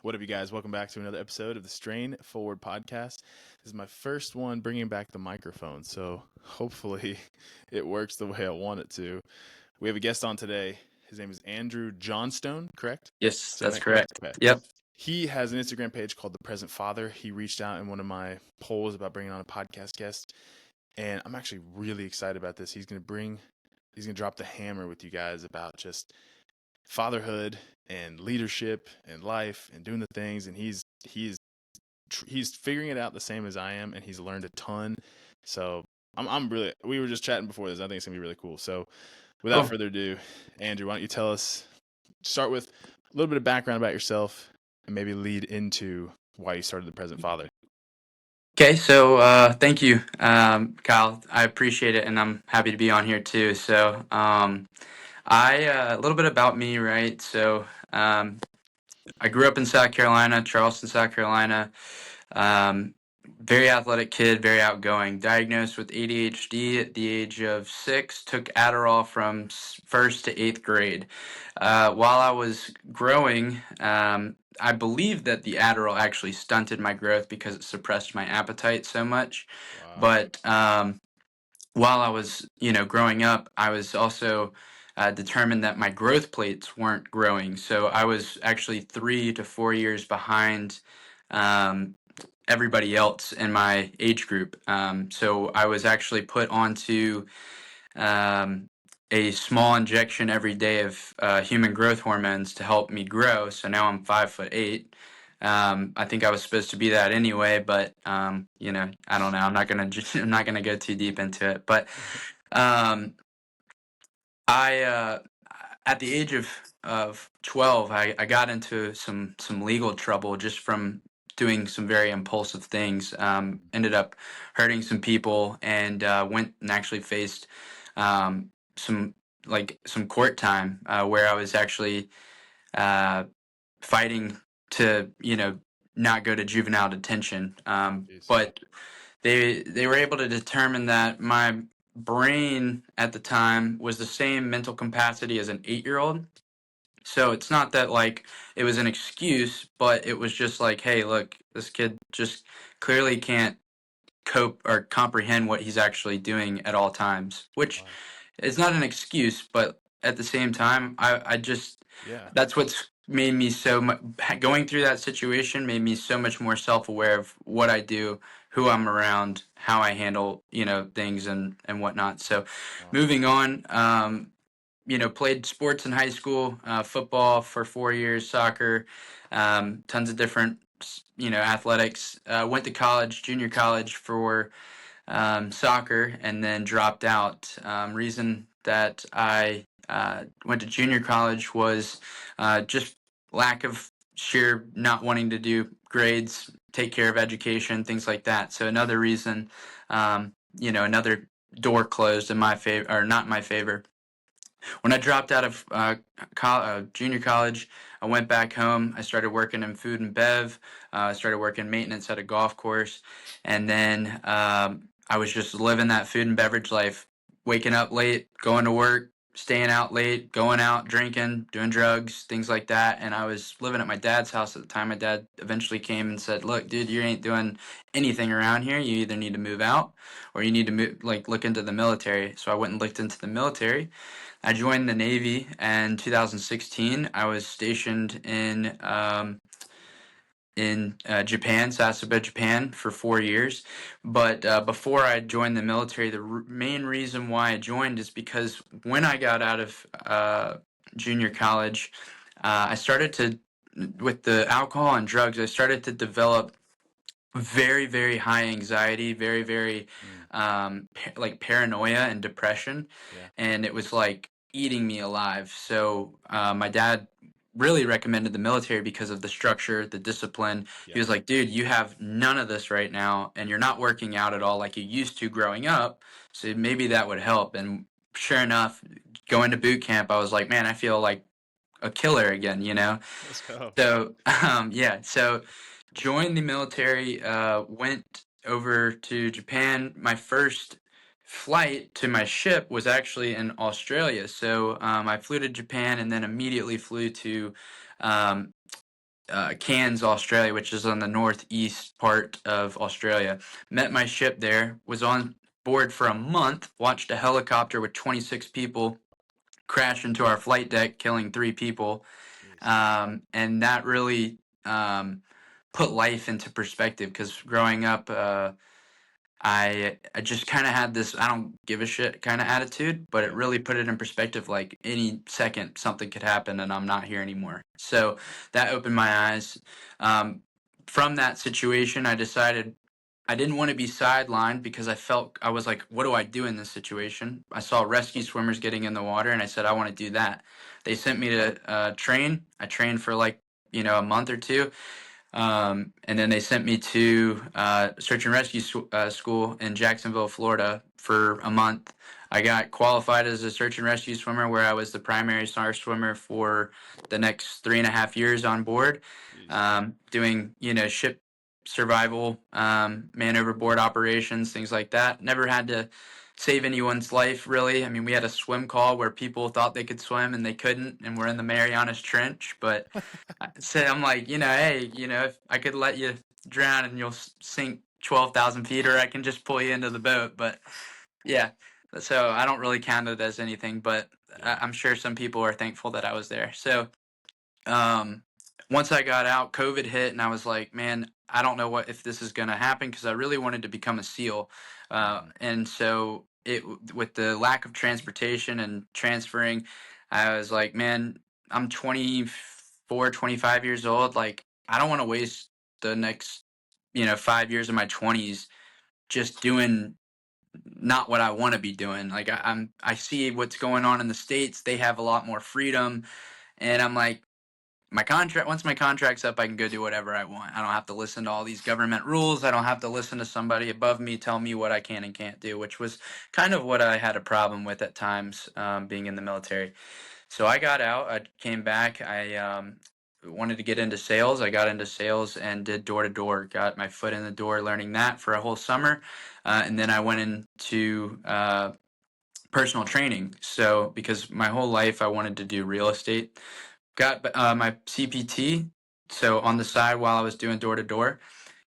What up, you guys? Welcome back to another episode of the Strain Forward podcast. This is my first one bringing back the microphone, so hopefully it works the way I want it to. We have a guest on today. His name is Andrew Johnstone, correct? Yes, Saying that's that correct? correct. Okay. Yep. He has an Instagram page called The Present Father. He reached out in one of my polls about bringing on a podcast guest, and I'm actually really excited about this. He's gonna drop the hammer with you guys about just fatherhood and leadership and life and doing the things, and he's figuring it out the same as I am, and he's learned a ton. So I'm really, we were just chatting before this. I think it's gonna be really cool. So without Cool. further ado, Andrew, why don't you start with a little bit of background about yourself and maybe lead into why you started the Present Father. Okay, so thank you, Kyle. I appreciate it, and I'm happy to be on here too. So, a little bit about me, right? So, I grew up in South Carolina, Charleston, South Carolina. Um, Very athletic kid, very outgoing. Diagnosed with ADHD at the age of 6. Took Adderall from first to 8th grade. While I was growing, I believe that the Adderall actually stunted my growth because it suppressed my appetite so much. Wow. But while I was, growing up, I was also determined that my growth plates weren't growing. So I was actually 3 to 4 years behind everybody else in my age group. So I was actually put onto um, a small injection every day of human growth hormones to help me grow. So now I'm 5'8". I think I was supposed to be that anyway, but I don't know. I'm not gonna go too deep into it. But um, I at the age of 12, I got into some legal trouble just from doing some very impulsive things. Ended up hurting some people, and went and actually faced some some court time where I was actually uh, fighting to not go to juvenile detention. Jeez. But they were able to determine that my brain at the time was the same mental capacity as an 8-year-old. So it's not that like it was an excuse, but it was just like, hey, look, this kid just clearly can't cope or comprehend what he's actually doing at all times, which Wow. is not an excuse, but at the same time, I just, Yeah. that's what's made me so much, going through that situation made me so much more self-aware of what I do, who I'm around, how I handle, things and whatnot. So Wow. moving on, played sports in high school, football for 4 years, soccer, tons of different, athletics. Went to college, junior college for soccer, and then dropped out. Reason that I went to junior college was just lack of sheer not wanting to do grades, take care of education, things like that. So another reason, another door closed in my favor, or not in my favor. When I dropped out of junior college, I went back home. I started working in food and bev. I started working maintenance at a golf course, and then I was just living that food and beverage life, waking up late, going to work, staying out late, going out drinking, doing drugs, things like that. And I was living at my dad's house at the time. My dad eventually came and said, "Look, dude, you ain't doing anything around here. You either need to move out, or you need to move, look into the military." So I went and looked into the military. I joined the Navy in 2016. I was stationed in Japan, Sasebo, Japan, for 4 years. But before I joined the military, the main reason why I joined is because when I got out of junior college, I started to, with the alcohol and drugs, I started to develop very, very high anxiety, very, very like paranoia and depression. Yeah. And it was like eating me alive. So my dad really recommended the military because of the structure, the discipline. He Yeah. was like, dude, you have none of this right now, and you're not working out at all like you used to growing up. So maybe that would help. And sure enough, going to boot camp, I was like, man, I feel like a killer again, you know? Let's go. So, yeah, so joined the military, went over to Japan. My first flight to my ship was actually in Australia. So I flew to Japan and then immediately flew to um, Cairns, Australia, which is on the northeast part of Australia. Met my ship there, was on board for a month, watched a helicopter with 26 people crash into our flight deck, killing 3 people. Jeez. And that really put life into perspective, because growing up, I just kind of had this I don't give a shit kind of attitude, but it Yeah. really put it in perspective. Like, any second something could happen and I'm not here anymore. So that opened my eyes. Um, from that situation, I decided I didn't want to be sidelined, because I was like, what do I do in this situation? I saw rescue swimmers getting in the water, and I said, I want to do that. They sent me to train. I trained for like, a month or two. And then they sent me to search and rescue school in Jacksonville, Florida for a month. I got qualified as a search and rescue swimmer, where I was the primary star swimmer for the next 3.5 years on board, Jeez. doing, ship survival, man overboard operations, things like that. Never had to save anyone's life, really. I mean, we had a swim call where people thought they could swim and they couldn't, and we're in the Marianas Trench, but I'm like, hey, if I could let you drown and you'll sink 12,000 feet, or I can just pull you into the boat. But yeah, so I don't really count it as anything, but Yeah. I'm sure some people are thankful that I was there. So um, once I got out, COVID hit, and I was like, man, I don't know if this is going to happen, because I really wanted to become a SEAL. Mhm. And so with the lack of transportation and transferring, I was like, man, I'm 24, 25 years old. Like, I don't want to waste the next, 5 years of my 20s just doing not what I want to be doing. Like, I see what's going on in the States. They have a lot more freedom. And I'm like, once my contract's up, I can go do whatever I want. I don't have to listen to all these government rules. I don't have to listen to somebody above me tell me what I can and can't do, which was kind of what I had a problem with at times, being in the military. So I got out. I came back. I wanted to get into sales. I got into sales and did door to door. Got my foot in the door, learning that for a whole summer, and then I went into personal training. So, because my whole life I wanted to do real estate, got my CPT. So on the side, while I was doing door to door,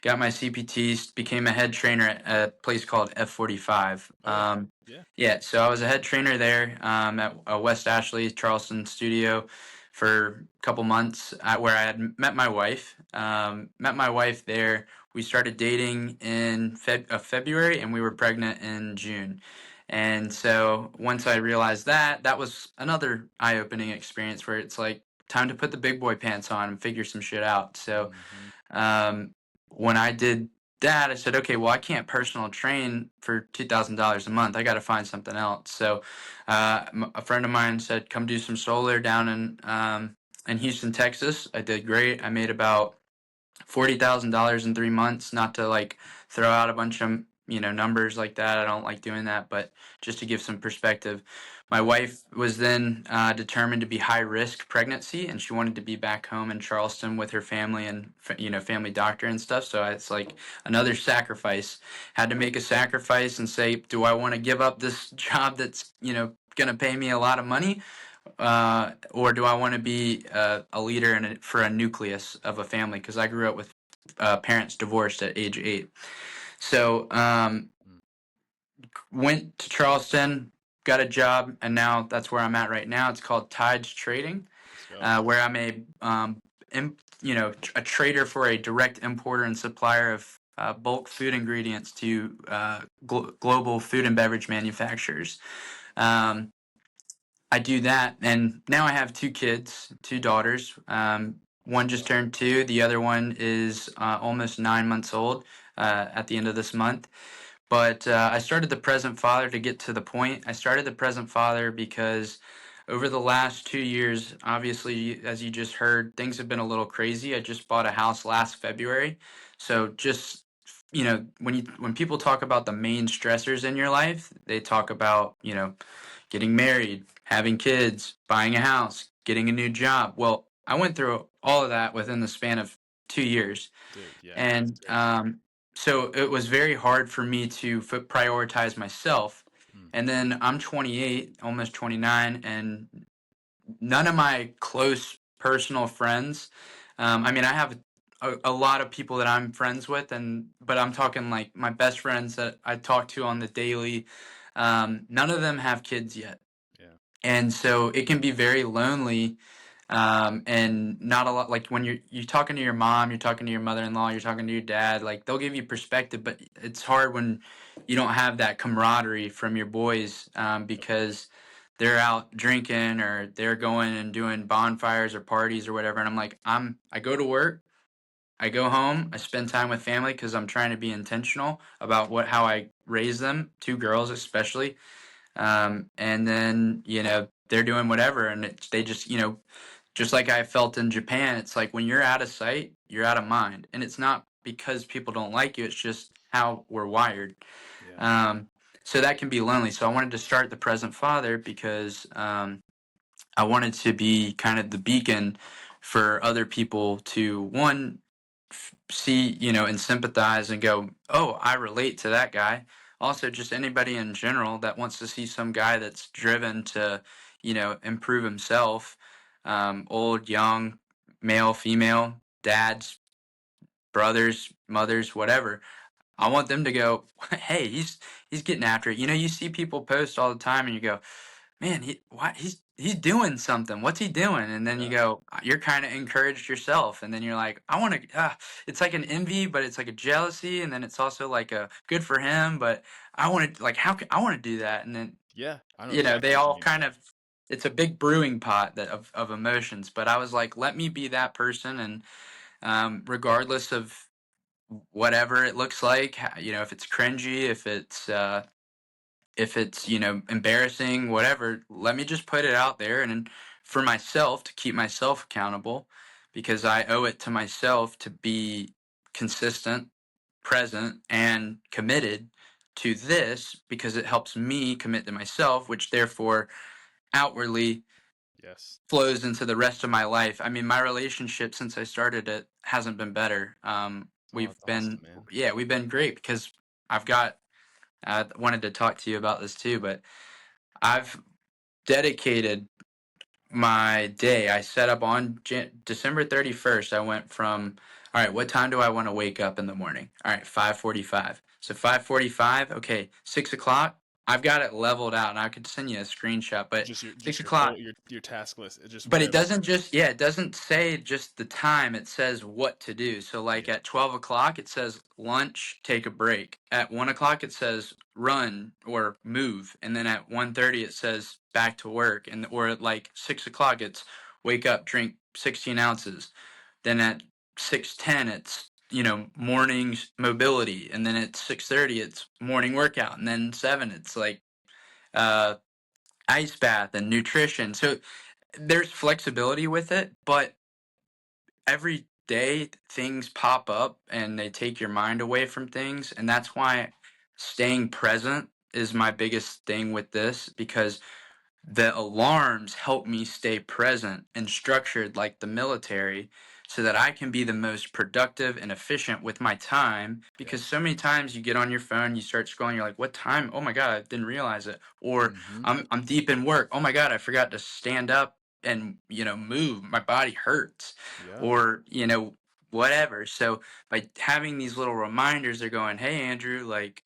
got my CPT, became a head trainer at a place called F45. Oh yeah. Yeah. Yeah, so I was a head trainer there, at West Ashley Charleston studio for a couple months, where I had met my wife. Met my wife there. We started dating in February, and we were pregnant in June. And so once I realized that was another eye-opening experience, where it's like, time to put the big boy pants on and figure some shit out. So Mhm. um, when I did that, I said, okay, well, I can't personal train for $2,000 a month. I got to find something else. So a friend of mine said, come do some solar down in Houston, Texas. I did great. I made about $40,000 in 3 months. Not to like throw out a bunch of numbers like that. I don't like doing that, but just to give some perspective. My wife was then determined to be high risk pregnancy, and she wanted to be back home in Charleston with her family and family doctor and stuff. So it's like another sacrifice. Had to make a sacrifice and say, do I want to give up this job that's going to pay me a lot of money, or do I want to be a leader for a nucleus of a family? Because I grew up with parents divorced at age 8. So Mm. went to Charleston, got a job, and now that's where I'm at right now. It's called Tides Trading, Let's go. where I'm a trader for a direct importer and supplier of bulk food ingredients to global food and beverage manufacturers. Um, I do that, and now I have 2 kids, 2 daughters. One just turned 2. The other one is almost 9 months old at the end of this month. But I started the Present Father to get to the point. I started the Present Father because over the last 2 years, obviously, as you just heard, things have been a little crazy. I just bought a house last February. So just when people talk about the main stressors in your life, they talk about getting married, having kids, buying a house, getting a new job. Well, I went through all of that within the span of 2 years. Dude, yeah, that's And crazy. so it was very hard for me to prioritize myself. Mm. And then I'm 28, almost 29, and none of my close personal friends I mean, I have a lot of people that I'm friends with, but I'm talking like my best friends that I talk to on the daily. None of them have kids yet, Yeah. and so it can be very lonely. And not a lot, like when you're talking to your mom, you're talking to your mother-in-law, you're talking to your dad, like they'll give you perspective, but it's hard when you don't have that camaraderie from your boys, Yep. because they're out drinking or they're going and doing bonfires or parties or whatever. And I'm like, I go to work, I go home, I spend time with family because I'm trying to be intentional about how I raise them, two girls especially. And then, they're doing whatever, and they just, just like I felt in Japan, it's like when you're out of sight, you're out of mind. And it's not because people don't like you, it's just how we're wired. Yeah. Um, so that can be lonely. So I wanted to start the Present Father because I wanted to be kind of the beacon for other people to, one, see, and sympathize and go, oh, I relate to that guy. Also, just anybody in general that wants to see some guy that's driven to, improve himself, old, young, male, female, dads, brothers, mothers, whatever. I want them to go, hey, he's getting after it. You see people post all the time, and you go, man, he's doing something. What's he doing? And then you Yeah. go, you're kind of encouraged yourself, and then you're like, I want to. It's like an envy, but it's like a jealousy, and then it's also like a good for him, but I want to, like, how can I want to do that? And then Yeah. I know exactly they what you all mean. kind of. It's a big brewing pot of emotions, but I was like, let me be that person, and regardless of whatever it looks like, if it's cringy, if it's embarrassing, whatever, let me just put it out there, and for myself, to keep myself accountable, because I owe it to myself to be consistent, present, and committed to this, because it helps me commit to myself, which therefore outwardly Yes. flows into the rest of my life. I mean, my relationship since I started it hasn't been better. Oh, We've that's been, awesome, man. yeah, we've been great because I've got, I wanted to talk to you about this too, but I've dedicated my day. I set up on December 31st. I went from, all right, what time do I want to wake up in the morning? All right, 5:45. So 5:45, okay, 6 o'clock. I've got it leveled out, and I could send you a screenshot. But six Just your o'clock, whole your task list. It's just but it whatever. doesn't just, yeah, it doesn't say just the time. It says what to do. So like Yeah. at 12 o'clock, it says lunch, take a break. At 1 o'clock, it says run or move. And then at 1:30, it says back to work. And or at like 6 o'clock, it's wake up, drink 16 ounces. Then at 6:10, it's, morning's mobility. And then at 6:30, it's morning workout. And then 7, it's like uh, ice bath and nutrition. So there's flexibility with it, but every day things pop up and they take your mind away from things. And that's why staying present is my biggest thing with this, because the alarms help me stay present and structured like the military, so that I can be the most productive and efficient with my time. Because Yes. so many times you get on your phone, you start scrolling, you're like, what time? Oh my God, I didn't realize it. Or Mm-hmm. I'm deep in work. Oh my God, I forgot to stand up and, move. My body hurts. Yeah. Or, whatever. So by having these little reminders, they're going, hey, Andrew, like,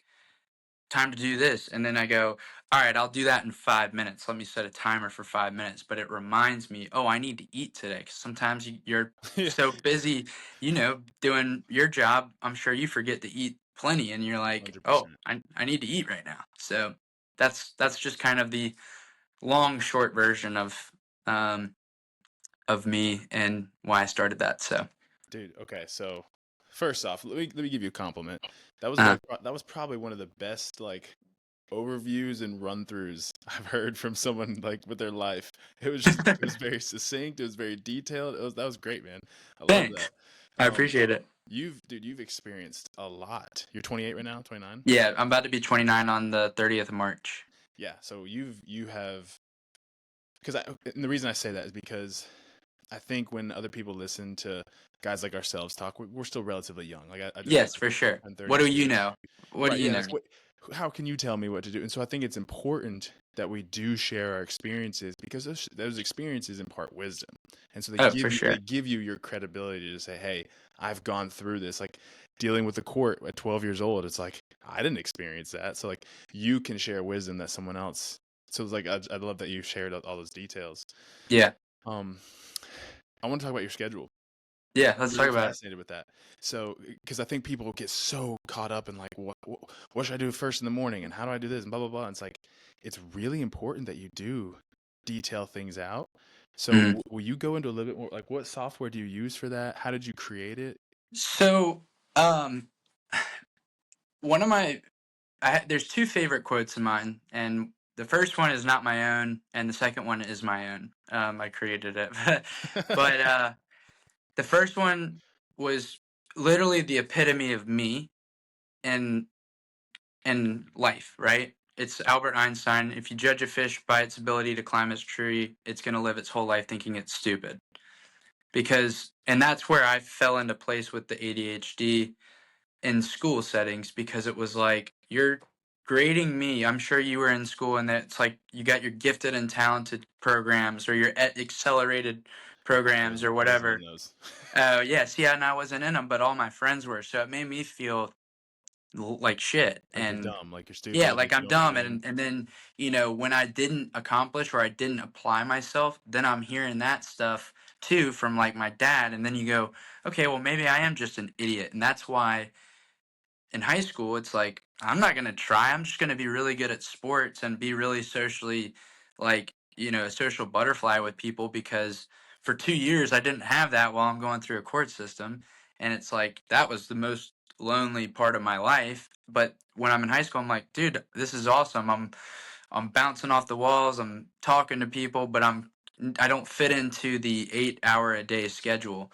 time to do this. And then I go, all right, I'll do that in 5 minutes. Let me set a timer for 5 minutes. But it reminds me, oh, I need to eat today. Because sometimes you're Yeah. so busy, doing your job. I'm sure you forget to eat plenty. And you're like, oh, 100%. I need to eat right now. So that's just kind of the long, short version um, of me and why I started that. So, Dude, okay, so first off, let me give you a compliment. uh, That was probably one of the best like overviews and run throughs I've heard from someone like with their life. It was very succinct, it was very detailed. That was great, man. I love thanks. that. I Um appreciate it. you've experienced a lot. You're 28 right now, 29? Yeah, I'm about to be 29 on the 30th of March. Yeah, so you have because I and the reason I say that is because I think when other people listen to guys like ourselves talk, we're still relatively young. Like I just Yes, for sure. I'm What do 32. you know? What do Right. you Yeah. know? Like what, how can you tell me what to do? And so I think it's important that we do share our experiences because those experiences impart wisdom. And so Oh, for they sure. give you your credibility to say, hey, I've gone through this. Like dealing with the court at 12 years old, it's like, I didn't experience that. So like you can share wisdom that someone else. So it's like, I love that you shared all those details. Yeah. Um, I want to talk about your schedule. Yeah, let's talk Really about it. fascinated with that. So, because I think people get so caught up in like, what should I do first in the morning, and how do I do this, and blah blah blah. And it's like, it's really important that you do detail things out. So, Mhm. will you go into a little bit more, like, what software do you use for that? How did you create it? So, um, one of my there's two favorite quotes of mine, and the first one is not my own, and the second one is my own. I created it, but the first one was literally the epitome of me in life. Right? It's Albert Einstein. If you judge a fish by its ability to climb its tree, it's going to live its whole life thinking it's stupid. And that's where I fell into place with the ADHD in school settings, because it was like, you're grading me. I'm sure you were in school and that it's like you got your gifted and talented programs or your accelerated programs or I wasn't in whatever. those. Oh yes, yeah, and I wasn't in them, but all my friends were. So it made me feel like shit. Like you're And dumb, like you're yeah, stupid, like like you I'm don't dumb. belong. And then, when I didn't accomplish or I didn't apply myself, then I'm hearing that stuff too from like my dad. And then you go, okay, well, maybe I am just an idiot. And that's why in high school, it's like, I'm not going to try. I'm just going to be really good at sports and be really socially, like, a social butterfly with people, because for 2 years, I didn't have that while I'm going through a court system. And it's like, that was the most lonely part of my life. But when I'm in high school, I'm like, dude, this is awesome. I'm bouncing off the walls. I'm talking to people, but I don't fit into the 8 hour a day schedule.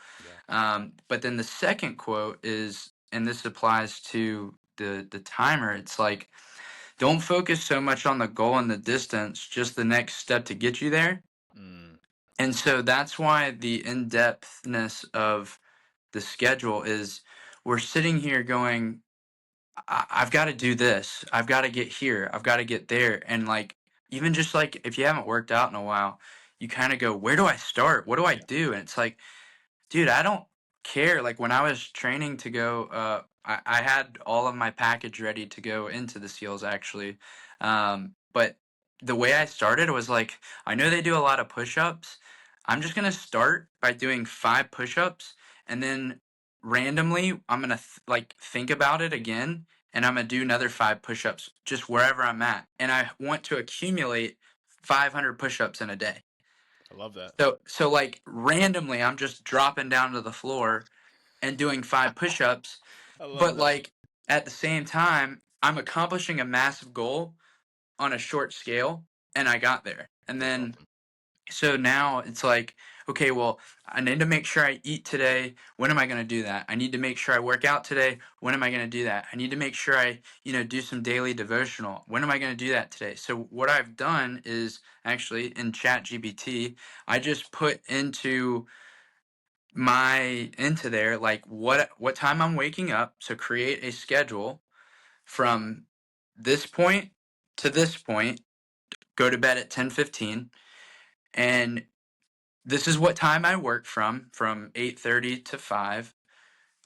Yeah. But then the second quote is, and this applies to the timer. It's like, don't focus so much on the goal and the distance, just the next step to get you there. Mm, And so that's why the in-depthness of the schedule is, we're sitting here going, I've got to do this. I've got to get here. I've got to get there. And like, even just like if you haven't worked out in a while, you kind of go, where do I start? What do I yeah. do? And it's like, dude, I don't care. Like when I was training to go, I had all of my package ready to go into the SEALs actually. But the way I started was like, I know they do a lot of push ups. I'm just going to start by doing 5 push ups, and then randomly I'm going to like think about it again, and I'm going to do another 5 push ups just wherever I'm at. And I want to accumulate 500 push ups in a day. I love that. So like randomly, I'm just dropping down to the floor and doing 5 push-ups, I love but that. like at the same time, I'm accomplishing a massive goal on a short scale, and I got there. And That's then awesome. so now it's like, okay, well, I need to make sure I eat today. When am I going to do that? I need to make sure I work out today. When am I going to do that? I need to make sure I, do some daily devotional. When am I going to do that today? So what I've done is actually in Chat GPT, I just put into there like what time I'm waking up. So create a schedule from this point to this point. Go to bed at 10:15, and this is what time I work from 8:30 to 5.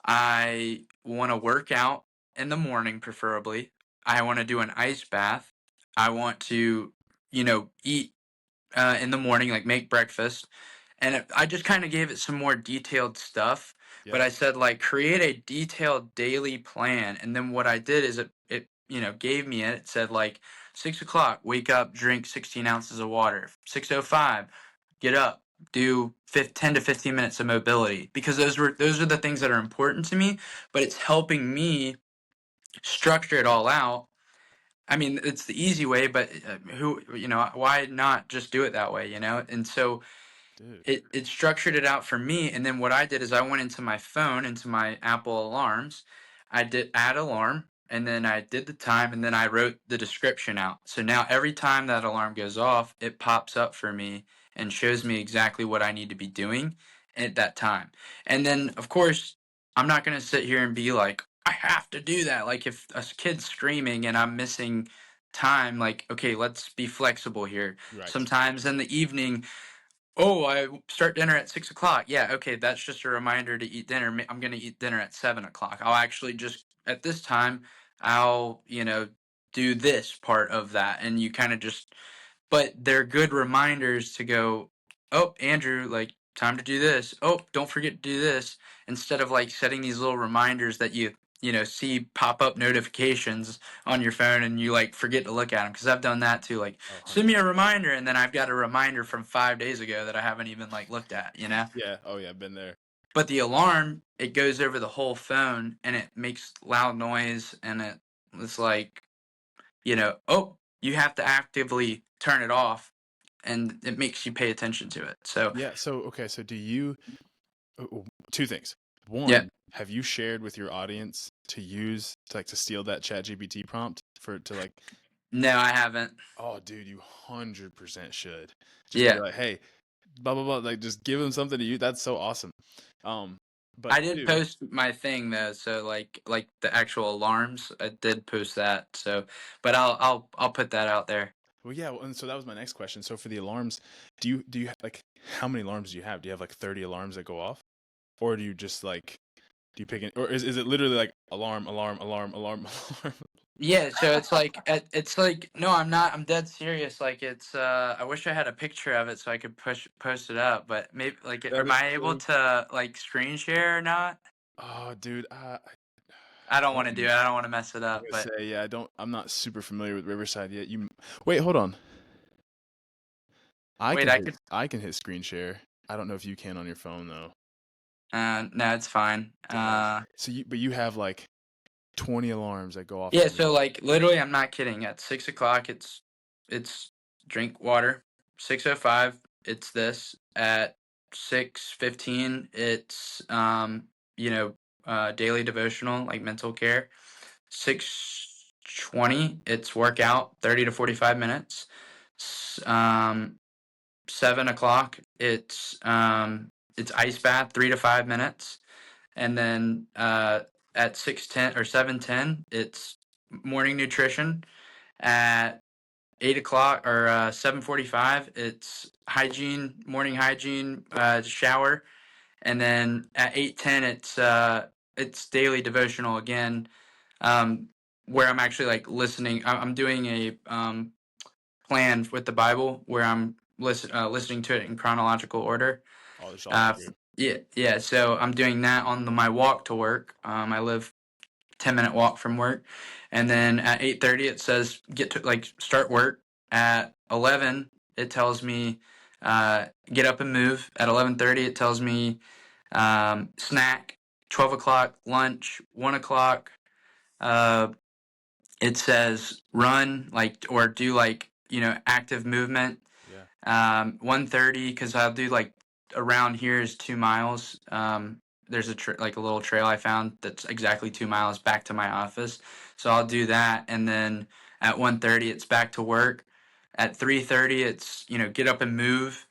I want to work out in the morning, preferably. I want to do an ice bath. I want to, eat in the morning, like make breakfast. And I just kind of gave it some more detailed stuff. But Yeah. I said, like, create a detailed daily plan. And then what I did is it gave me it. It said, like, 6 o'clock, wake up, drink 16 ounces of water. 6:05, get up, do 10 to 15 minutes of mobility, because those are the things that are important to me. But it's helping me structure it all out. I mean, it's the easy way, but why not just do it that way, And so Dude. it structured it out for me. And then what I did is I went into my phone, into my Apple alarms. I did add alarm, and then I did the time, and then I wrote the description out. So now every time that alarm goes off, it pops up for me and shows me exactly what I need to be doing. at that time. And then, of course, I'm not going to sit here and be like, I have to do that. Like, if a kid's screaming and I'm missing time, like, okay, let's be flexible here. Right. Sometimes in the evening, oh, I start dinner at 6 o'clock. Yeah, okay, that's just a reminder to eat dinner. I'm going to eat dinner at 7 o'clock. I'll actually just, at this time, I'll, do this part of that. And you kind of just, but they're good reminders to go, oh, Andrew, like, time to do this. Oh, don't forget to do this. Instead of like setting these little reminders that see pop up notifications on your phone and you like forget to look at them. Cause I've done that too. Like, Oh, send me 100%. a reminder. And then I've got a reminder from 5 days ago that I haven't even like looked at. Yeah. Oh, yeah. I've been there. But the alarm, it goes over the whole phone and it makes loud noise and it's like, oh, you have to actively turn it off and it makes you pay attention to it. So, Yeah. So, okay. So, do you, two things. yeah, One, have you shared with your audience to use, to steal that ChatGPT prompt to like, no, I haven't. oh, dude, you 100% should just be Yeah. like, hey, blah, blah, blah. Like, just give them something to use. That's so awesome. But I did two, post my thing though, so like the actual alarms, I did post that. So, but I'll put that out there. well, yeah. Well, and so that was my next question. So for the alarms, do you like, how many alarms do you have? Do you have like 30 alarms that go off? Or do you just like, do you pick it, or is it literally like alarm, alarm, alarm, alarm, alarm? Yeah, so it's like no, I'm not. I'm dead serious. Like it's I wish I had a picture of it so I could post it up, but maybe like That am is I able so. to like screen share or not? Oh, dude, I don't want to do it. um, I don't want to mess it I up, gotta but say, yeah, I'm not super familiar with Riverside yet. Wait, hold on. wait, I could I can hit screen share. I don't know if you can on your phone though. no, it's fine. Gosh. But you have like 20 alarms that go off Yeah, every so day. like literally I'm not kidding. At 6 o'clock it's drink water. 6:05 it's this. At 6:15 it's daily devotional, like mental care. 6:20 it's workout, 30 to 45 minutes. 7 o'clock it's ice bath, 3 to 5 minutes. And then at 6:10 or 7:10 it's morning nutrition. At 8 o'clock or 7:45 it's morning hygiene, shower. And then at 8:10 it's daily devotional again, um, where I'm actually like listening. I'm doing a plan with the Bible where I'm listening to it in chronological order. Oh, it's awesome, dude. Yeah, yeah. So I'm doing that on my walk to work. I live 10-minute walk from work, and then at 8:30 it says get to like start work. At 11 it tells me get up and move. At 11:30 it tells me snack. 12 o'clock lunch. 1 o'clock uh, it says run like or do like active movement. Yeah. 1:30 because I'll do like around here is 2 miles. There's like a little trail I found that's exactly 2 miles back to my office, so I'll do that. And then at 1:30 it's back to work. At 3:30 it's get up and move.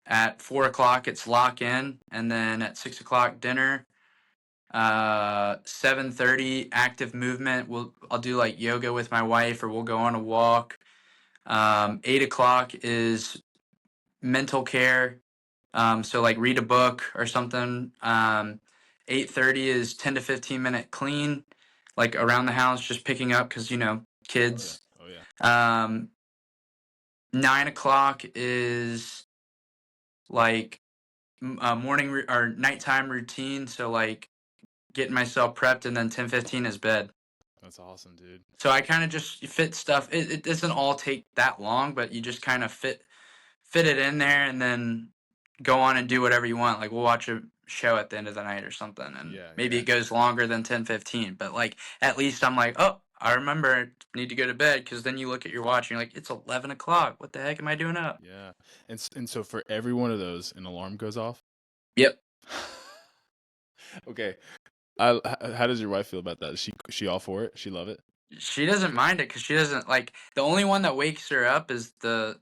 At 4 o'clock it's lock in, and then at 6 o'clock dinner. 7:30 active movement. I'll do like yoga with my wife, or we'll go on a walk. 8 o'clock is mental care. So like read a book or something. 8:30 is 10 to 15-minute clean, like around the house, just picking up because Oh yeah. kids. Oh yeah. 9 o'clock is like morning or nighttime routine. So like getting myself prepped, and then 10:15 is bed. That's awesome, dude. So I kind of just fit stuff. It doesn't all take that long, but you just kind of fit it in there, and then go on and do whatever you want. Like we'll watch a show at the end of the night or something, and Yeah. maybe Yeah. it goes longer than 10:15. But like at least I'm like, oh, I remember I need to go to bed, because then you look at your watch and you're like, it's 11 o'clock. What the heck am I doing up? Yeah. And so for every one of those, an alarm goes off. Yep. Okay. How does your wife feel about that? Is she all for it? She love it? She doesn't mind it because she doesn't like the only one that wakes her up is the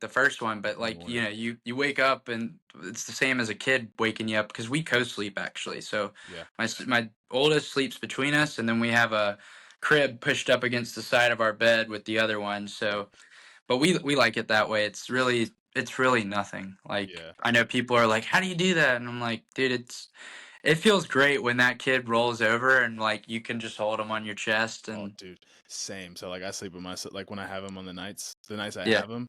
first one, but In the like, morning. you wake up and it's the same as a kid waking you up because we co-sleep actually. So Yeah. my oldest sleeps between us, and then we have a crib pushed up against the side of our bed with the other one. So, but we like it that way. It's really nothing. Like Yeah. I know people are like, "How do you do that?" And I'm like, "Dude, it feels great when that kid rolls over and like you can just hold him on your chest Oh, and dude, same. So like I sleep with myself. Like when I have him on the nights I yeah." have him,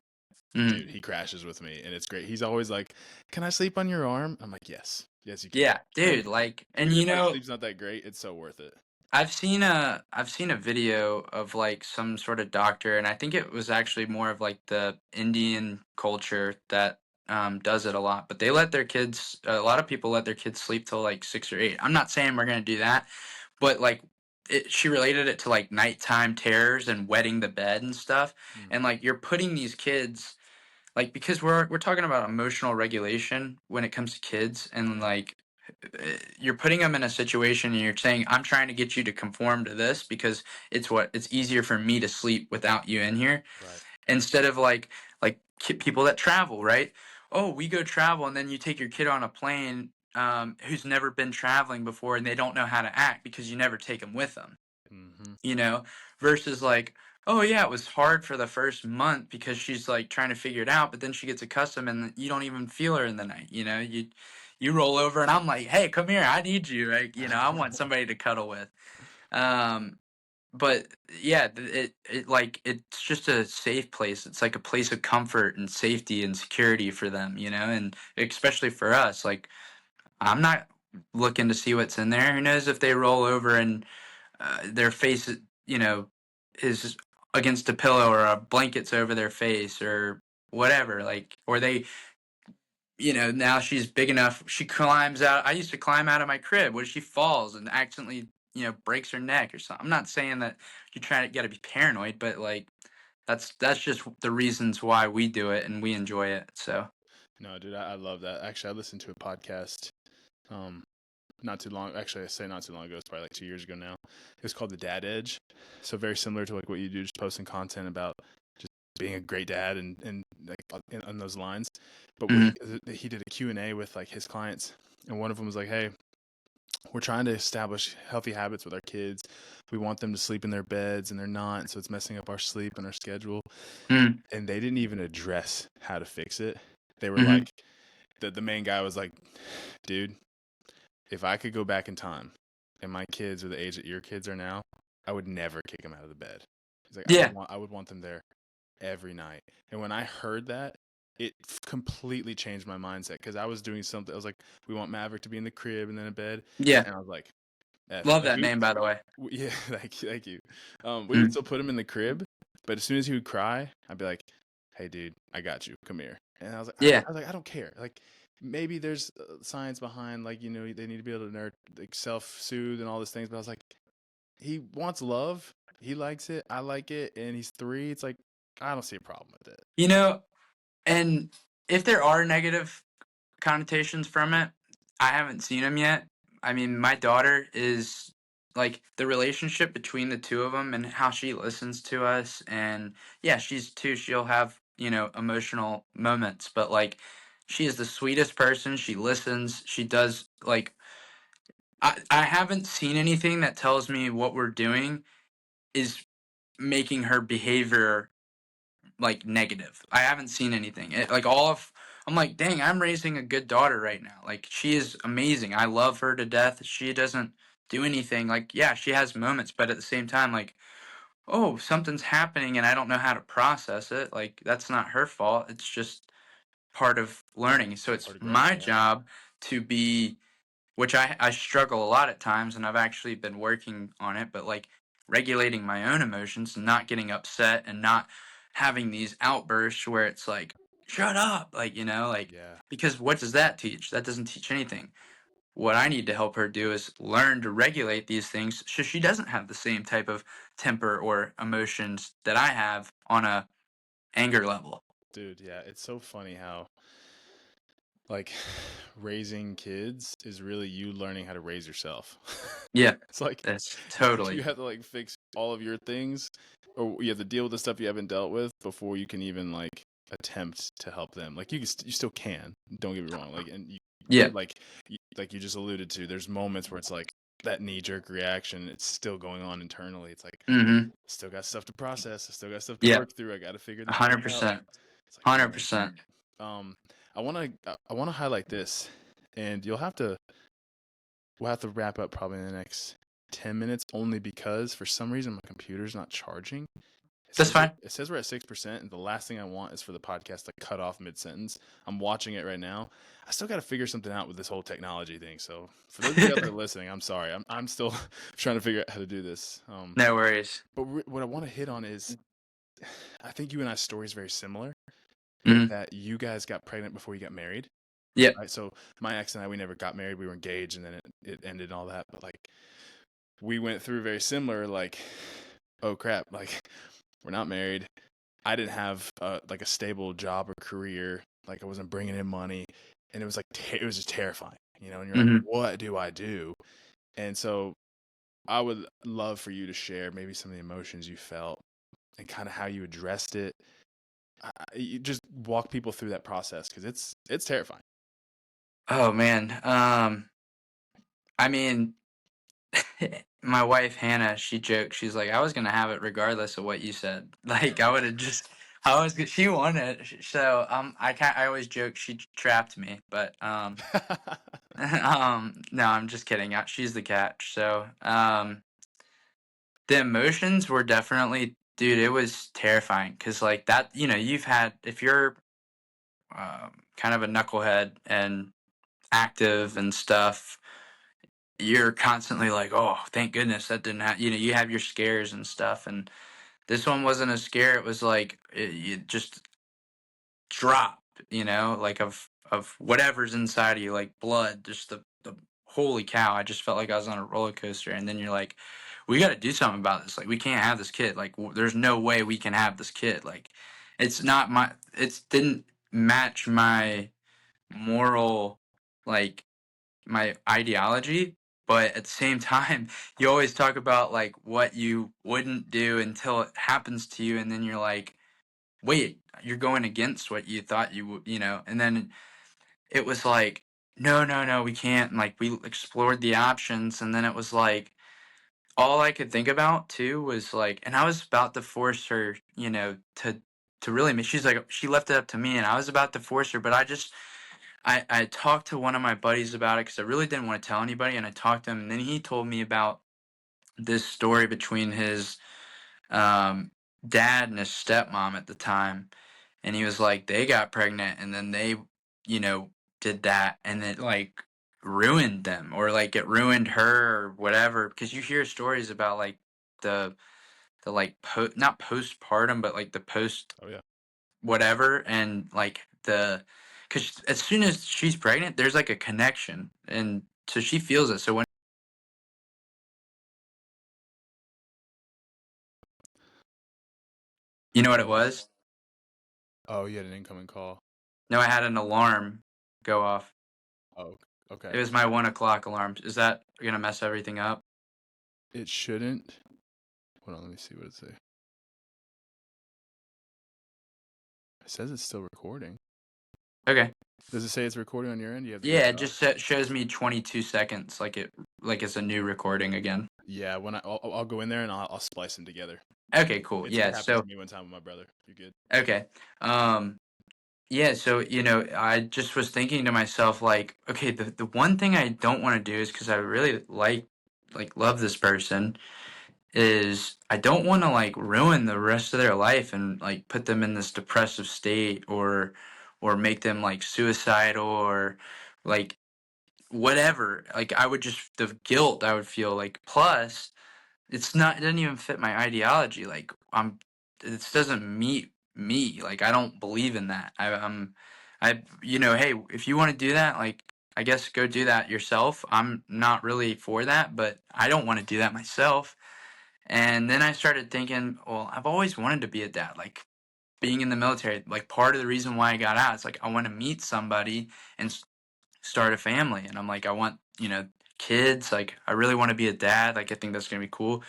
Mhm. dude, he crashes with me, and it's great. He's always like, "Can I sleep on your arm?" I'm like, "Yes, yes, you can." Yeah, And dude, like, and even if my sleep's not that great, it's so worth it. I've seen a video of like some sort of doctor, and I think it was actually more of like the Indian culture that does it a lot. But they let their kids, a lot of people let their kids sleep till like 6 or 8. I'm not saying we're gonna do that, but like, she related it to like nighttime terrors and wetting the bed and stuff. Mm, And like, you're putting these kids, like, because we're talking about emotional regulation when it comes to kids, and like, you're putting them in a situation and you're saying, I'm trying to get you to conform to this because it's easier for me to sleep without you in here, right. instead of like people that travel, right? Oh, we go travel, and then you take your kid on a plane, who's never been traveling before, and they don't know how to act because you never take them with them, Hmm. you know, versus like, oh yeah, it was hard for the first month because she's like trying to figure it out, but then she gets accustomed and you don't even feel her in the night, you roll over and I'm like, hey, come here, I need you, like, I want somebody to cuddle with. um but yeah, it like, it's just a safe place. It's like a place of comfort and safety and security for them, and especially for us, like, I'm not looking to see what's in there. Who knows if they roll over and their face, is against a pillow, or a blanket's over their face, or whatever. Like, or they, now she's big enough. She climbs out. I used to climb out of my crib. What if she falls and accidentally, breaks her neck or something? I'm not saying that you got to be paranoid, but like, that's just the reasons why we do it and we enjoy it. So. No, dude, I love that. Actually, I listened to a podcast um not too long. Actually, I say not too long ago. It's probably like 2 years ago now. It was called the Dad Edge. So very similar to like what you do, just posting content about just being a great dad and like on those lines. But what Mhm. he did a Q&A with like his clients, and one of them was like, "Hey, we're trying to establish healthy habits with our kids. We want them to sleep in their beds, and they're not, so it's messing up our sleep and our schedule." Mhm. And they didn't even address how to fix it. They were Mhm. like, the main guy was like, "Dude, if I could go back in time and my kids are the age that your kids are now, I would never kick them out of the bed." He's like, Yeah. I would want them there every night." And when I heard that, it completely changed my mindset because I was doing something. I was like, we want Maverick to be in the crib and then in bed, Yeah. and I was like, F it. Love Like that name, by the way. yeah, thank you. We would Mhm. still put him in the crib, but as soon as he would cry, I'd be like, "Hey, dude, I got you. Come here." And I was like, Yeah. I don't care. Like maybe there's science behind like they need to be able to like self soothe and all these things, but I was like, he wants love. He likes it. I like it, and he's 3. It's like I don't see a problem with it. You know, and if there are negative connotations from it, I haven't seen them yet. I mean, my daughter is like, the relationship between the two of them and how she listens to us, and yeah, she's 2. She'll have, emotional moments, but like, she is the sweetest person. She listens. She does like, I haven't seen anything that tells me what we're doing is making her behavior like negative. I haven't seen anything. Like, I'm like, dang, I'm raising a good daughter right now. Like, she is amazing. I love her to death. She doesn't do anything. Like, yeah, she has moments, but at the same time, like, oh, something's happening and I don't know how to process it. Like, that's not her fault. It's just part of learning. So it's Part of growing, my yeah. job to be, which I struggle a lot at times, and I've actually been working on it, but like, regulating my own emotions and not getting upset and not having these outbursts where it's like, shut up, like, like, Yeah, because what does that teach? That doesn't teach anything. What I need to help her do is learn to regulate these things so she doesn't have the same type of temper or emotions that I have on a anger level. dude. Yeah, it's so funny how like raising kids is really you learning how to raise yourself. Yeah, It's like that's you totally. have to like fix all of your things, or you have to deal with the stuff you haven't dealt with before you can even like attempt to help them. Like you still can. Don't get me wrong. Like and you Yeah. like you just alluded to. There's moments where it's like that knee jerk reaction. It's still going on internally. It's like Mm-hmm. still got stuff to process. I still got stuff to Yeah. work through. I got to figure this stuff out. 100%. It's like man. 100%. Um, I want to highlight this, and we'll have to wrap up probably in the next 10 minutes, only because for some reason my computer's not charging. That's fine. It says we're at 6%, and the last thing I want is for the podcast to cut off mid sentence. I'm watching it right now. I still got to figure something out with this whole technology thing. So for those of you out there listening, I'm sorry. I'm still trying to figure out how to do this. No worries. But what I want to hit on is, I think you and I's story is very similar. Mm-hmm. That you guys got pregnant before you got married. Yep. Right, so my ex and I, we never got married. We were engaged, and then it ended and all that. But like, we went through very similar. Like, oh crap! Like, we're not married. I didn't have like a stable job or career. Like, I wasn't bringing in money, and it was like it was just terrifying, you know. And you're like, Mm-hmm. what do I do? And so, I would love for you to share maybe some of the emotions you felt and kind of how you addressed it. You just walk people through that process because it's terrifying. Oh man. I mean, my wife Hannah, she joked. She's like, I was gonna have it regardless of what you said. Like I would have just. She wanted it. So I always joke she trapped me, but no, I'm just kidding. She's the catch. So the emotions were definitely, dude. It was terrifying because like that. If you're kind of a knucklehead and active and stuff, you're constantly like, oh, thank goodness that didn't happen. You have your scares and stuff, and this one wasn't a scare. It was like you just drop, like of whatever's inside of you, like blood, just the holy cow. I just felt like I was on a roller coaster, and then you're like, we got to do something about this. Like we can't have this kid. Like there's no way we can have this kid. Like it's not my. It didn't match my moral, like my ideology, but at the same time you always talk about like what you wouldn't do until it happens to you, and then you're like, wait, you're going against what you thought you would, and then it was like, no, no, no, we can't. And like we explored the options, and then it was like all I could think about too was like, and I was about to force her, to really make. She's like, she left it up to me, and I was about to force her, but I talked to one of my buddies about it because I really didn't want to tell anybody, and I talked to him, and then he told me about this story between his um, dad and his stepmom at the time, and he was like, they got pregnant, and then they, did that, and it like ruined them, or like it ruined her, or whatever. Because you hear stories about like the like not postpartum, but like the post Oh yeah. whatever, and like because as soon as she's pregnant there's like a connection, and so she feels it. So when you know what it was. Oh, you had an incoming call. No, I had an alarm go off. Oh, okay. It was my 1 o'clock alarm. Is that gonna mess everything up? It shouldn't. Hold on, let me see what it say. It says it's still recording. Okay. Does it say it's recording on your end? You have the Yeah, it video up? just shows me 22 seconds, like it's a new recording again. Yeah, when I'll go in there and I'll splice them together. Okay, cool. It Yeah, happened so to me one time with my brother. You're good. okay. Yeah, so I just was thinking to myself, like, okay, the one thing I don't want to do is, because I really love this person, is I don't want to like ruin the rest of their life and like put them in this depressive state, or make them like suicidal, or like whatever. Like I would just, the guilt I would feel, like, plus it doesn't even fit my ideology. Like this doesn't meet me. Like I don't believe in that. Hey, if you want to do that, like I guess go do that yourself. I'm not really for that, but I don't want to do that myself. And then I started thinking, well, I've always wanted to be a dad. Like being in the military, like part of the reason why I got out, it's like I want to meet somebody and start a family. And I'm like, I want, kids. Like, I really want to be a dad. Like, I think that's going to be cool.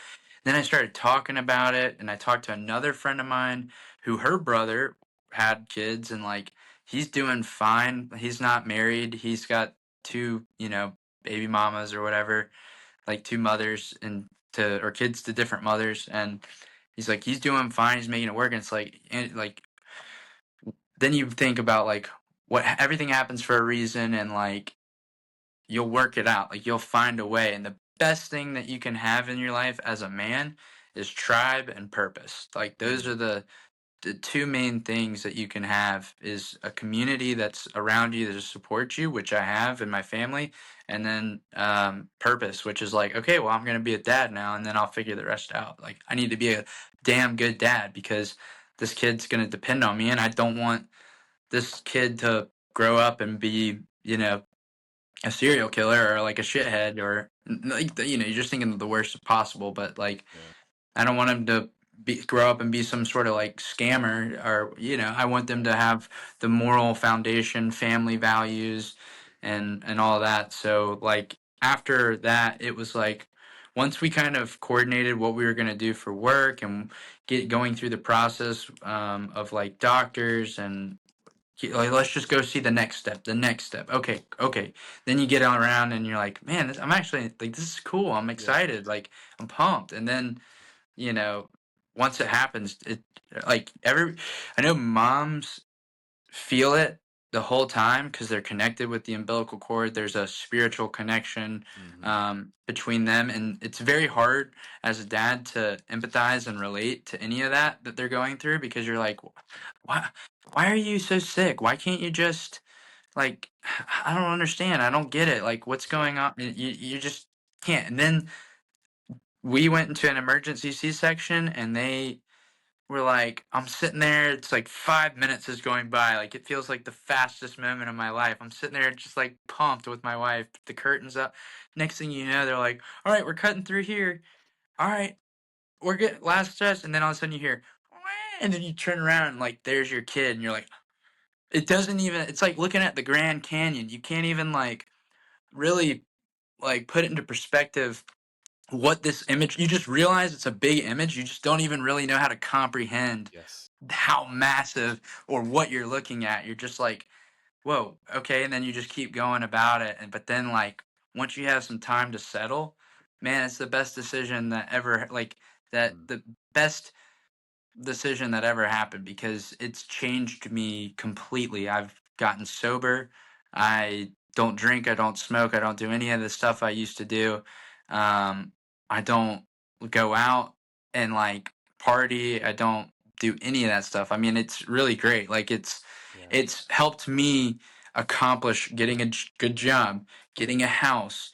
Then I started talking about it, and I talked to another friend of mine who her brother had kids, and like, he's doing fine. He's not married. He's got two, baby mamas or whatever, like two mothers or kids to different mothers. And he's like, he's doing fine. He's making it work. And it's like, then you think about like what everything happens for a reason, and like you'll work it out. Like you'll find a way. And the best thing that you can have in your life as a man is tribe and purpose. Like those Mm, are the two main things that you can have is a community that's around you that supports you, which I have in my family, and then purpose, which is like, okay, well, I'm going to be a dad now, and then I'll figure the rest out. Like I need to be a damn good dad because this kid's going to depend on me, and I don't want this kid to grow up and be, a serial killer or like a shithead or like, you're just thinking of the worst possible, but like yeah. I don't want them to grow up and be some sort of like scammer, or I want them Yeah. to have the moral foundation, family values, and all that. So like after that, it was like once we kind of coordinated what we were going to do for work and get going through the process of like doctors and like, let's just go see the next step, the next step. Okay, okay. Then you get on around and you're like, man, I'm actually like, this is cool. I'm Yeah. excited. Like, I'm pumped. And then you know, once it happens, it like I know moms feel it the whole time because they're connected with the umbilical cord. There's a spiritual connection Hmm. between them, and it's very hard as a dad to empathize and relate to any of that they're going through because you're like, why, why are you so sick? Why can't you just like, I don't understand. I don't get it. Like, what's Yeah. going on? You just can't. And then we went into an emergency C-section, and they were like, I'm sitting there, it's like 5 minutes is going by. Like, it feels like the fastest moment of my life. I'm sitting there just like pumped with my wife, the curtains up. Next thing you know, they're like, all right, we're cutting through here. All right, we're good. Last stretch. And then all of a sudden you hear, "Wah," and then you turn around and like, there's your kid. And you're like, it doesn't even, it's like looking at the Grand Canyon. You can't even like really like put it into perspective what this image, you just realize it's a big image. You just don't even really know how to comprehend Yes. how massive or what you're looking at. You're just like, whoa, okay. And then you just keep going about it. But then like once you have some time to settle, man, it's the best decision that ever, like, that Mm. the best decision that ever happened because it's changed me completely. I've gotten sober. I don't drink. I don't smoke. I don't do any of the stuff I used to do. Um, I don't go out and like party. I don't do any of that stuff. I mean, it's really great. Like Yeah. it's helped me accomplish getting a good job, getting a house,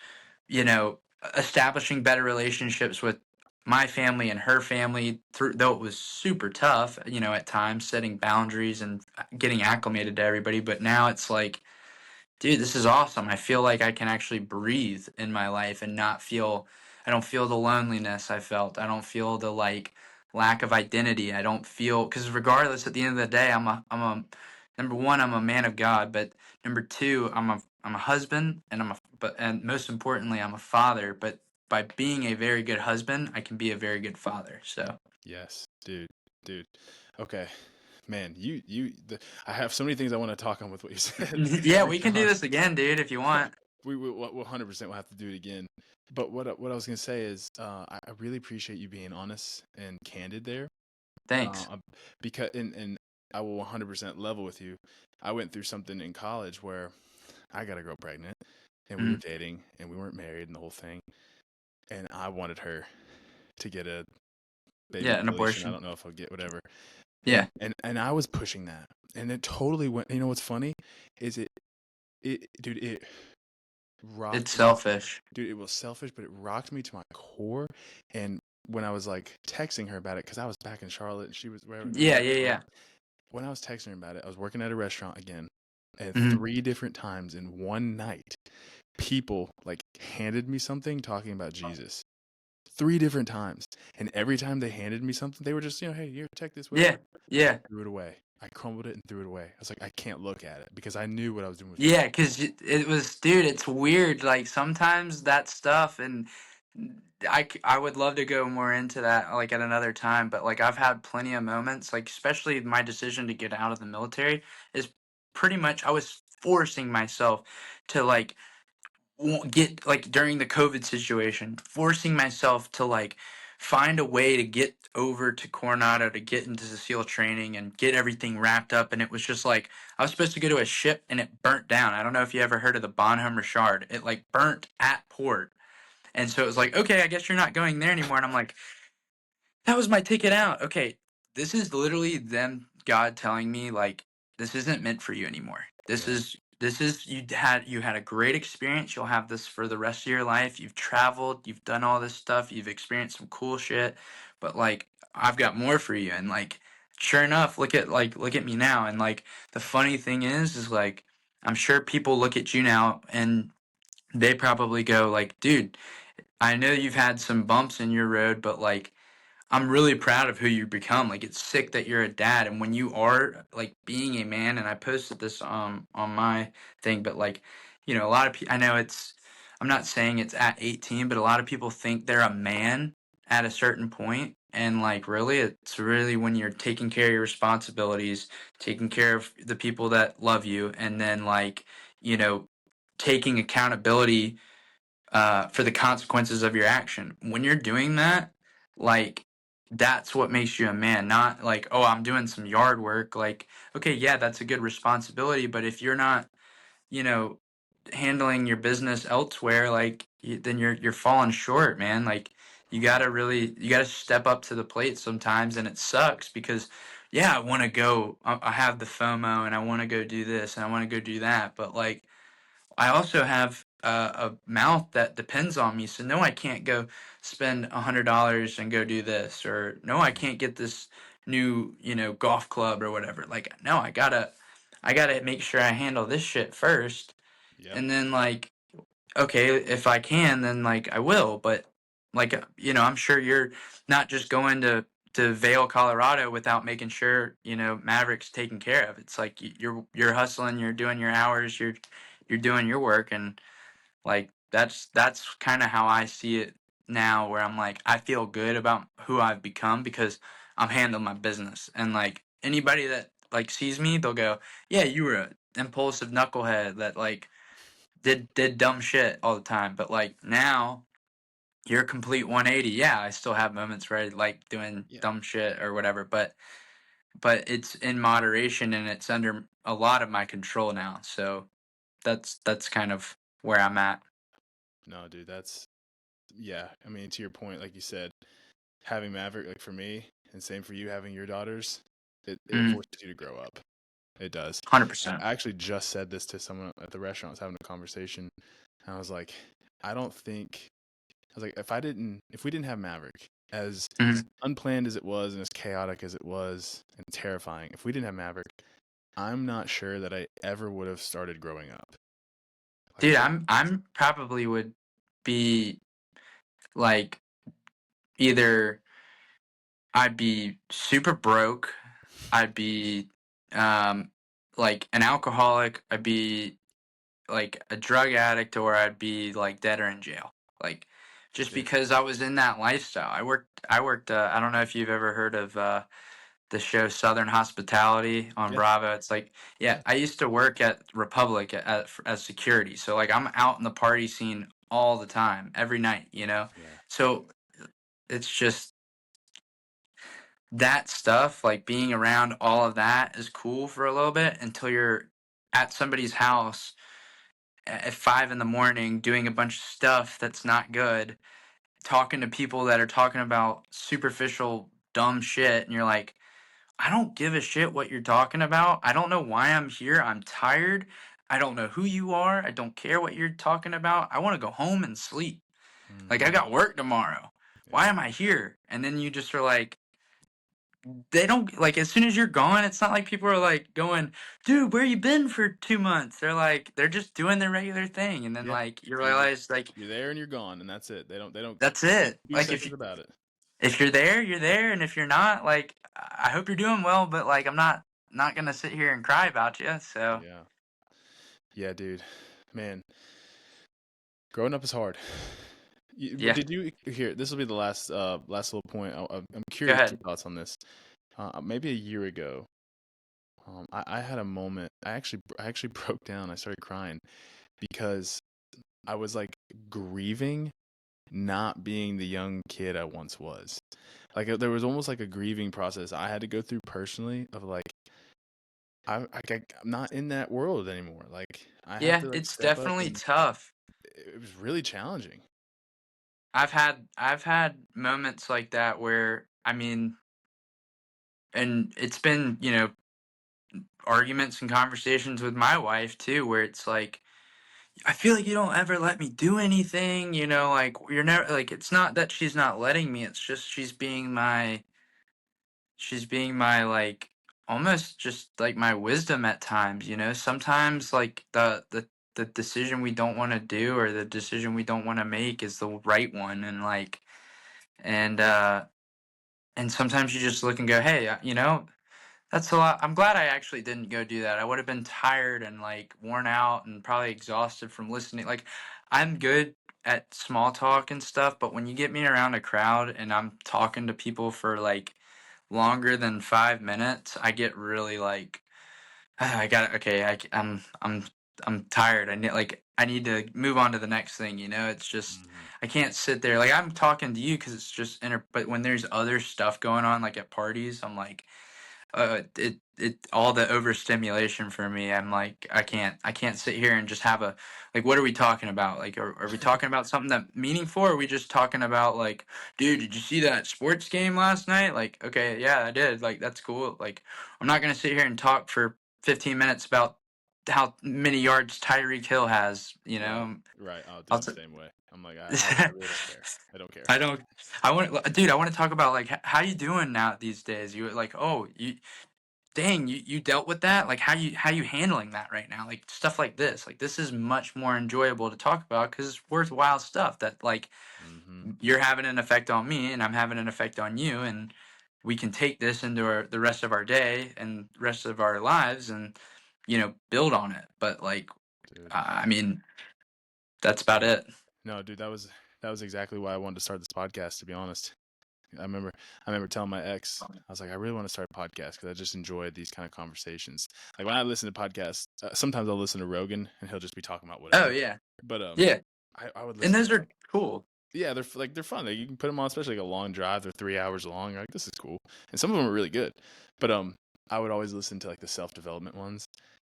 establishing better relationships with my family and her family through, though it was super tough, at times setting boundaries and getting acclimated to everybody. But now it's like, dude, this is awesome. I feel like I can actually breathe in my life and not feel, I don't feel the loneliness I felt. I don't feel the like lack of identity. I don't feel, because regardless, at the end of the day, I'm a, number one, I'm a man of God, but number two, I'm a husband, and and most importantly, I'm a father. But by being a very good husband, I can be a very good father. So, Yes, dude. Okay, man, I have so many things I want to talk on with what you said. yeah, We we can do uh, this again, dude, if you want. we will 100% will have to do it again. But what I was gonna say is, I really appreciate you being honest and candid there. Thanks. Because and I will 100% level with you. I went through something in college where I got a girl pregnant, and we were Mhm. dating, and we weren't married, and the whole thing. And I wanted her to get a baby Yeah, an deletion. I abortion. don't know if I'll get whatever. Yeah, And I was pushing that, and it totally went. You know what's funny is dude, it it's rocked me. selfish. Dude, it was selfish, but it rocked me to my core. And when I was like texting her about it, because I was back in Charlotte and she was wherever we Yeah, were in yeah, Charlotte. yeah. When I was texting her about it, I was working at a restaurant again, and Mhm. 3 different times in one night, people like handed me something talking about Jesus. 3 different times. And every time they handed me something, they were just, hey, here, take this, Yeah. whatever. Yeah. Threw it away. I crumbled it and threw it away. I was like, I can't look at it because I knew what I was doing was wrong. Yeah, because it was, dude, it's weird. Like sometimes that stuff, and I would love to go more into that like at another time, but like I've had plenty of moments, like especially my decision to get out of the military is pretty much I was forcing myself to like get like during the COVID situation, forcing myself to like find a way to get over to Coronado to get into the SEAL training and get everything wrapped up. And it was just like I was supposed to go to a ship and it burnt down. I don't know if you ever heard of the Bonhomme Richard. It like burnt at port. And so it was like, okay, I guess you're not going there anymore. And I'm like, that was my ticket out. Okay, this is literally them God telling me like this isn't meant for you anymore. Yeah. This is you had a great experience. You'll have this for the rest of your life. You've traveled, you've done all this stuff, you've experienced some cool shit, but like I've got more for you. And like sure enough, look at me now. And like the funny thing is like I'm sure people look at you now and they probably go like, dude, I know you've had some bumps in your road, but like I'm really proud of who you become. Like it's sick that you're a dad, and when you are like being a man, and I posted this on my thing, but like a lot of people. I know it's. I'm not saying it's at 18, but a lot of people think they're a man at a certain point, and like really, it's really when you're taking care of your responsibilities, taking care of the people that love you, and then like you know taking accountability for the consequences of your action. When you're doing that, like that's what makes you a man, not like, oh, I'm doing some yard work. Like, okay, yeah, that's a good responsibility, but if you're not, you know, handling your business elsewhere, like then you're falling short, man. Like you gotta step up to the plate sometimes, and it sucks because yeah, I want to go. I have the FOMO, and I want to go do this, and I want to go do that, but like I also have a mouth that depends on me. So no, I can't go spend $100 and go do this, or no, I Mhm. can't get this new golf club or whatever. Like no, I gotta make sure I handle this shit first, Yep. and then like okay, if I can, then like I will. But like I'm sure you're not just going to Vail, Colorado, without making sure Maverick's taken care of. It's like you're hustling, you're doing your hours, you're doing your work, and like that's kind of how I see it now. Where I'm like I feel good about who I've become because I'm handling my business, and like anybody that like sees me, they'll go, "Yeah, you were a impulsive knucklehead that like." Did dumb shit all the time, but like now you're a complete 180. Yeah, I still have moments where I like doing Yeah. dumb shit or whatever, but it's in moderation and it's under a lot of my control now. So that's kind of where I'm at. No, dude, yeah. I mean, to your point, like you said, having Maverick, like for me, and same for you having your daughters, it Mm, forces you to grow up. It does. I 100%. actually just said this to someone at the restaurant. I was having a conversation, and I was like, I don't think. I was like, if we didn't have Maverick, as Mm. unplanned as it was and as chaotic as it was and terrifying, if we didn't have Maverick, I'm not sure that I ever would have started growing up. Like Dude, I, I'm probably would be like either I'd be super broke, I'd be um like an alcoholic, I'd be like a drug addict, or I'd be like dead or in jail. Like just yeah, because I was in that lifestyle. I worked I don't know if you've ever heard of the show Southern Hospitality on yeah, Bravo. It's like yeah, yeah, I used to work at Republic as security. So like I'm out in the party scene all the time, every night. yeah. So it's just that stuff, like being around all of that is cool for a little bit until you're at somebody's house at 5 in the morning doing a bunch of stuff that's not good, talking to people that are talking about superficial dumb shit, and you're like, I don't give a shit what you're talking about. I don't know why I'm here. I'm tired. I don't know who you are. I don't care what you're talking about. I want to go home and sleep. Like I Hmm. got work tomorrow. Why Yeah. am I here? And then you just are like, they don't like, as soon as you're gone, it's not like people are like going, dude, where you been for 2 months? They're like, they're just doing their regular thing. And then Yeah. like you You're just realize like you're there and you're gone, and that's it. They don't that's think it. 2 Like seconds about it. if you're there, you're there. And if you're not, like, I hope you're doing well, but like I'm not gonna sit here and cry about you. So Yeah. Yeah, dude. Man, growing up is hard. yeah, Did you hear? This will be the last little point. I'm go curious your ahead. thoughts on this. Maybe a year ago, I had a moment. I actually broke down. I started crying because I was like grieving not being the young kid I once was. Like there was almost like a grieving process I had to go through personally of like I'm not in that world anymore. Like I have Yeah, to like it's step up, definitely and tough. it was really challenging. I've had moments like that where I mean, and it's been, arguments and conversations with my wife too, where it's like, I feel like you don't ever let me do anything, like you're never like, it's not that she's not letting me, it's just she's being my like, almost just like my wisdom at times, sometimes like the decision we don't want to do or the decision we don't want to make is the right one. And like, and sometimes you just look and go, hey, that's a lot. I'm glad I actually didn't go do that. I would have been tired and like worn out and probably exhausted from listening. Like, I'm good at small talk and stuff, but when you get me around a crowd and I'm talking to people for like longer than 5 minutes, I get really like, I got it. Okay, I'm tired. I need to move on to the next thing. It's just Hmm. I can't sit there like I'm talking to you because it's just But when there's other stuff going on, like at parties, I'm like, it all the overstimulation for me. I'm like, I can't sit here and just have a like, what are we talking about? Like, are we talking about something that meaningful, or are we just talking about like, dude, did you see that sports game last night? Like, okay, yeah, I did. Like, that's cool. Like, I'm not gonna sit here and talk for 15 minutes about how many yards Tyreek Hill has. Right, right. Oh, dude, I'll I'm the t- same way. I'm like I really don't care. I don't care. I don't. Dude. I want to talk about like how you doing now these days. You like, oh, dang, you dealt with that. Like, how you handling that right now? Like stuff like this. Like this is much more enjoyable to talk about because it's worthwhile stuff that like Hmm. you're having an effect on me and I'm having an effect on you, and we can take this into the rest of our day and rest of our lives and build on it. But like, Dude. I mean, that's about Yeah. it. No, dude, that was exactly why I wanted to start this podcast, to be honest. I remember I remember telling my ex, I was like, I really want to start a podcast because I just enjoy these kind of conversations. Like when I listen to podcasts, sometimes I'll listen to Rogan and he'll just be talking about Oh whatever. yeah, But yeah, I would and listen to those like are cool. yeah, they're fun. Like, you can put them on, especially like a long drive. They're 3 hours long. You're like, this is cool, and some of them are really good. But I would always listen to like the self development ones.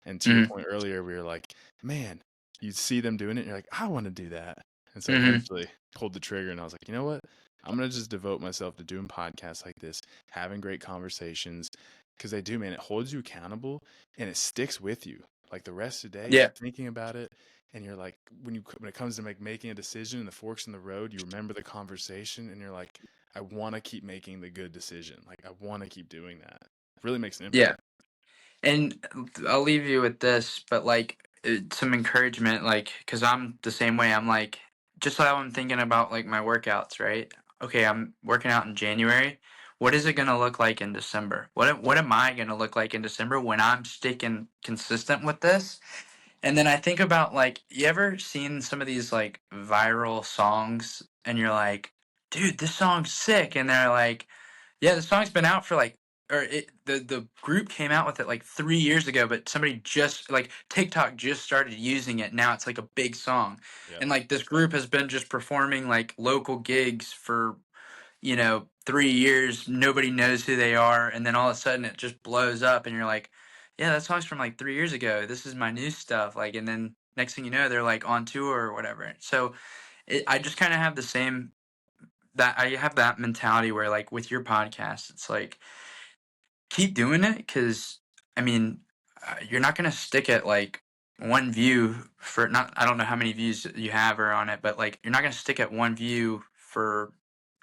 And to your Hmm. point earlier, we were like, man, you see them doing it, and you're like, I want to do that. And so Hmm. eventually pulled the trigger, and I was like, you know what? I'm gonna just devote myself to doing podcasts like this, having great conversations, because they do, man. It holds you accountable, and it sticks with you. Like the rest of the day, you're Yeah, thinking about it, and you're like, when it comes to making a decision and the forks in the road, you remember the conversation, and you're like, I want to keep making the good decision. Like I want to keep doing that. It really makes an yeah. impact. And I'll leave you with this, but like some encouragement, like, because I'm the same way. I'm like, just how I'm thinking about like my workouts, right? Okay, I'm working out in January. What is it gonna look like in December? What am I gonna look like in December when I'm sticking consistent with this? And then I think about like, you ever seen some of these like viral songs, and you're like, dude, this song's sick, and they're like, yeah, the song's been out for like, the group came out with it like 3 years ago, but somebody just like TikTok just started using it. Now it's like a big song, Yep. and like this group has been just performing like local gigs for 3 years. Nobody knows who they are, and then all of a sudden it just blows up, and you're like, yeah, that song's from like 3 years ago. This is my new stuff. Like, and then next thing you know, they're like on tour or whatever. So I just kind of have the same that I have that mentality where like with your podcast, it's like keep doing it because I mean, you're not gonna stick at like one view for not. I don't know how many views you have or on it, but like you're not gonna stick at one view for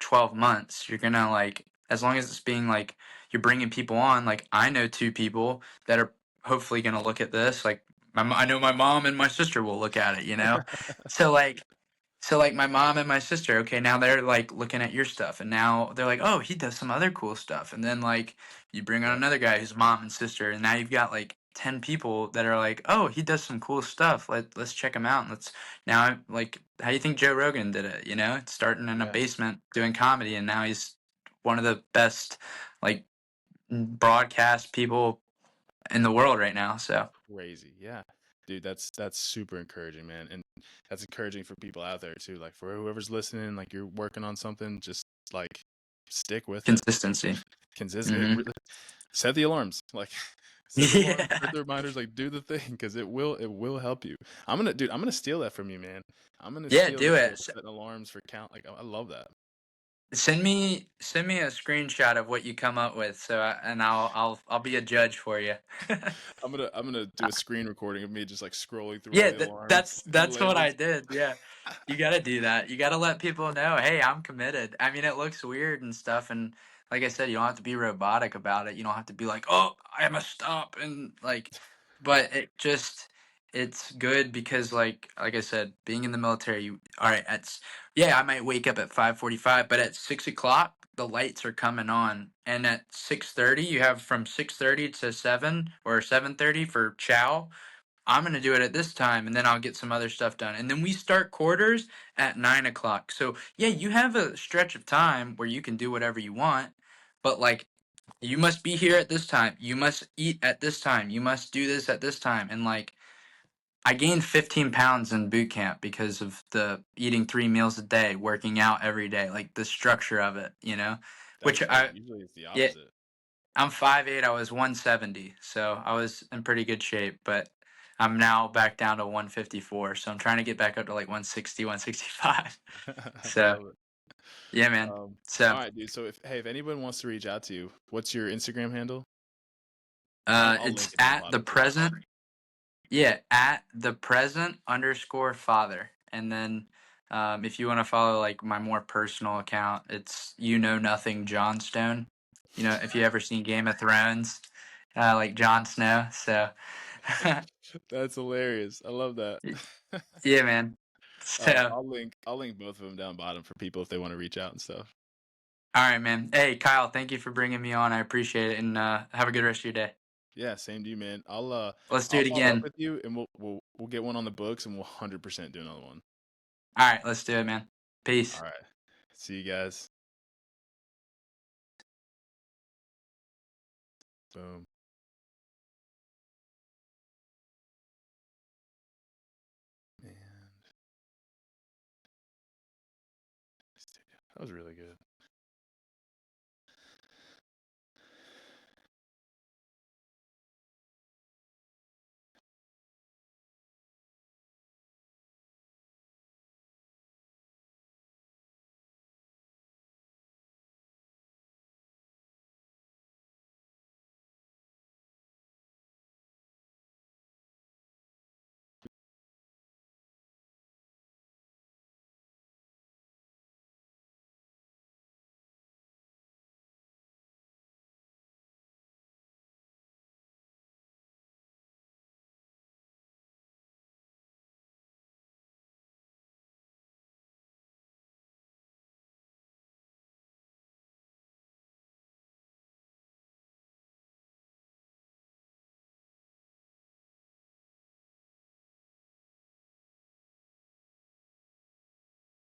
12 months. You're gonna like, as long as it's being like you're bringing people on. Like, I know two people that are hopefully going to look at this. Like, I know my mom and my sister will look at it, you know? So, like my mom and my sister, okay, now they're like looking at your stuff and now they're like, oh, he does some other cool stuff. And then like you bring on Yeah. another guy who's mom and sister, and now you've got like 10 people that are like, oh, he does some cool stuff. Let's check him out. And let's now like, how do you think Joe Rogan did it? You know, starting in a Yeah. basement doing comedy, and now he's one of the best like broadcast people in the world right now. So Crazy. Yeah. Dude, that's super encouraging, man. And that's encouraging for people out there too. Like for whoever's listening, like you're working on something, just like stick with it. consistency. Consistent. Hmm. Set the alarms. Like set the alarms, set Yeah. the reminders, like do the thing because it will help you. I'm gonna steal that from you, man. I'm gonna Yeah, steal do the whole it. setting alarms for count. Like I love that. Send me a screenshot of what you come up with, and I'll be a judge for you. I'm gonna do a screen recording of me just like scrolling through all Yeah, the alarms and that's what I labels. did. Yeah. You got to do that. You got to let people know, "Hey, I'm committed." I mean, it looks weird and stuff, and like I said, you don't have to be robotic about it. You don't have to be like, "Oh, I must stop," and like, but it's good because like I said, being in the military, you all right, yeah, I might wake up at 5:45, but at 6 o'clock the lights are coming on, and at 6:30 you have from 6:30 to 7 or 7:30 for chow. I'm gonna do it at this time, and then I'll get some other stuff done. And then we start quarters at 9 o'clock. So yeah, you have a stretch of time where you can do whatever you want, but like you must be here at this time. You must eat at this time. You must do this at this time. And like I gained 15 pounds in boot camp because of the eating 3 meals a day, working out every day, like the structure of it, you know? That's Which crazy. Usually it's the yeah, opposite. I'm 5'8". I was 170, so I was in pretty good shape. But I'm now back down to 154, so I'm trying to get back up to like 160, 165. I So love it. yeah, man. So All right, dude. So if anyone wants to reach out to you, what's your Instagram handle? And I'll link it's it down at the bottom too. present. Yeah, at the present underscore father, and then if you want to follow like my more personal account, it's nothing Johnstone. You know, if you ever seen Game of Thrones, like Jon Snow. So. That's hilarious. I love that. Yeah, man. So, I'll link both of them down bottom for people if they want to reach out and stuff. all right, man. Hey, Kyle, thank you for bringing me on. I appreciate it, and have a good rest of your day. Yeah, same to you, man. I'll Let's do it follow up again. with you and we'll get one on the books and we'll 100% do another one. All right, let's do it, man. All Peace. right. See you guys. Boom. And that was really good.